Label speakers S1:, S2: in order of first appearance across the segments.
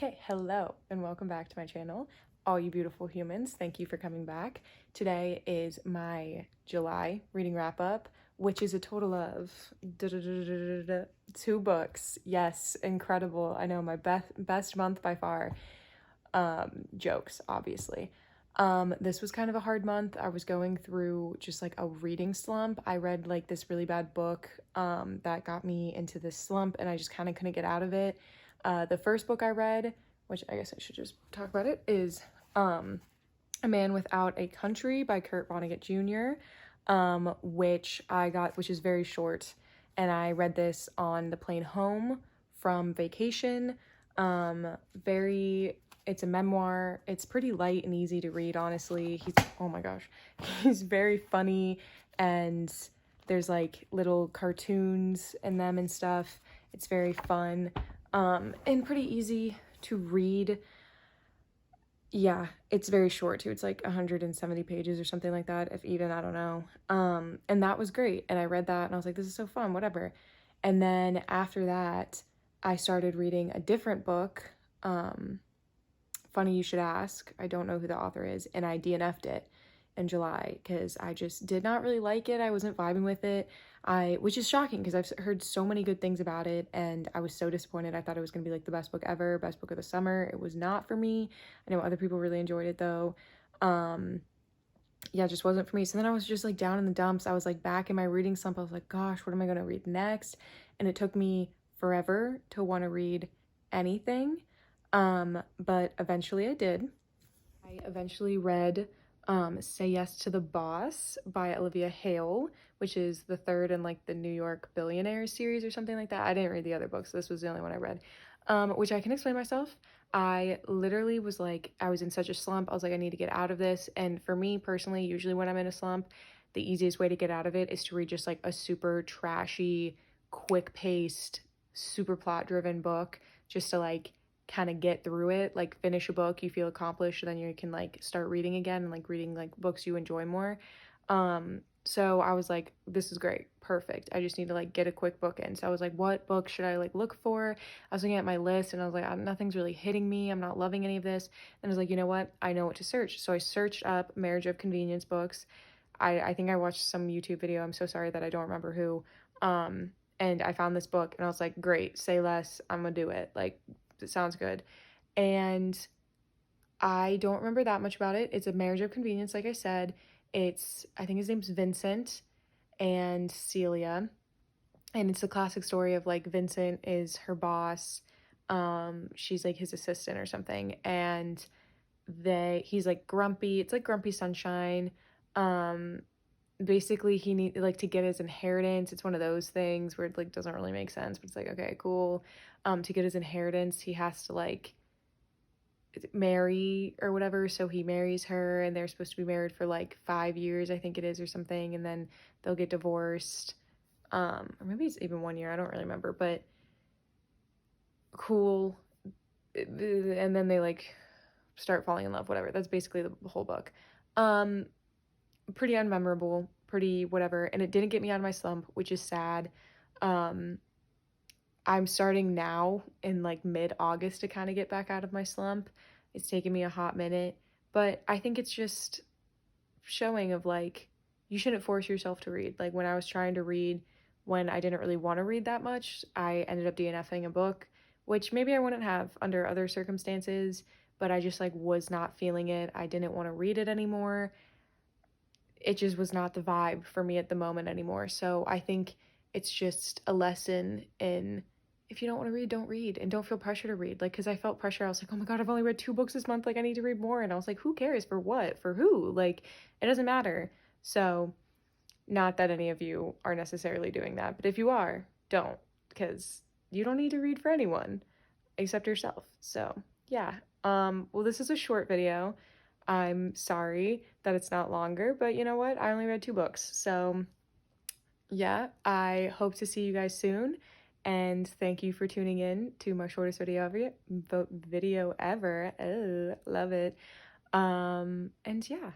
S1: Okay, hello and welcome back to my channel, all you beautiful humans. Thank you for coming back. Today is my July reading wrap up, which is a total of 2 books. Yes, incredible. I know, my best month by far. Jokes, obviously. This was kind of a hard month. I was going through just like a reading slump. I read like this really bad book that got me into this slump, and I just kind of couldn't get out of it. The first book I read, which I guess I should just talk about it, is A Man Without a Country by Vonnegut Jr., which is very short, and I read this on the plane home from vacation. It's a memoir. It's pretty light and easy to read, honestly. Oh my gosh, he's very funny, and there's like little cartoons in them and stuff. It's very fun, and pretty easy to read. Yeah, it's very short too. It's like 170 pages or something like that, if even, I don't know. And that was great. And I read that and I was like, this is so fun, whatever. And then after that, I started reading a different book. Funny you should ask. I don't know who the author is, and I DNF'd it in July because I just did not really like it. I wasn't vibing with it. Which is shocking because I've heard so many good things about it, and I was so disappointed. I thought it was going to be like the best book ever, best book of the summer. It was not for me. I know other people really enjoyed it though. Yeah, it just wasn't for me. So then I was just like down in the dumps. I was like back in my reading slump. I was like, gosh, what am I going to read next? And it took me forever to want to read anything. But eventually I did. I eventually read Say Yes to the Boss by Olivia Hayle, which is the third in like the New York Billionaires series or something like that. I didn't read the other books. This was the only one I read, which I can explain myself. I literally was like, I was in such a slump. I was like, I need to get out of this. And for me personally, usually when I'm in a slump, the easiest way to get out of it is to read just like a super trashy, quick-paced, super plot-driven book, just to like kind of get through it, like finish a book, you feel accomplished, and then you can like start reading again and like reading like books you enjoy more. So I was like, this is great, perfect. I just need to like get a quick book in. So I was like, what book should I like look for? I was looking at my list and I was like, nothing's really hitting me. I'm not loving any of this. And I was like, you know what? I know what to search. So I searched up Marriage of Convenience books. I think I watched some YouTube video. I'm so sorry that I don't remember who. And I found this book and I was like, great, say less. I'm gonna do it. Like, it sounds good. And I don't remember that much about it. It's a marriage of convenience, like I said. I think his name's Vincent and Celia. And it's the classic story of like Vincent is her boss. She's like his assistant or something. And he's like grumpy. It's like Grumpy Sunshine. Basically he need like to get his inheritance. It's one of those things where it like doesn't really make sense, but it's like, okay, cool. To get his inheritance, he has to like marry or whatever. So he marries her, and they're supposed to be married for like 5 years, I think it is, or something, and then they'll get divorced. Or maybe it's even 1 year, I don't really remember, but cool. And then they like start falling in love, whatever. That's basically the whole book. Pretty unmemorable, pretty whatever, and it didn't get me out of my slump, which is sad. I'm starting now in like mid-August to kind of get back out of my slump. It's taken me a hot minute, but I think it's just showing of like, you shouldn't force yourself to read. Like when I was trying to read, when I didn't really want to read that much, I ended up DNFing a book, which maybe I wouldn't have under other circumstances, but I just like was not feeling it. I didn't want to read it anymore. It just was not the vibe for me at the moment anymore. So I think it's just a lesson in, if you don't want to read, don't read, and don't feel pressure to read. Like, because I felt pressure. I was like, oh my God, I've only read 2 books this month. Like, I need to read more. And I was like, who cares? For what? For who? Like, it doesn't matter. So, not that any of you are necessarily doing that, but if you are, don't, because you don't need to read for anyone except yourself. So, yeah. Well, this is a short video. I'm sorry that it's not longer, but you know what? I only read 2 books. So, yeah, I hope to see you guys soon. And thank you for tuning in to my shortest video ever. Oh, love it. And yeah,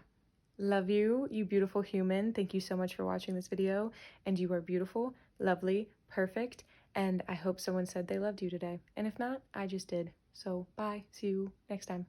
S1: love you, you beautiful human. Thank you so much for watching this video. And you are beautiful, lovely, perfect. And I hope someone said they loved you today. And if not, I just did. So bye. See you next time.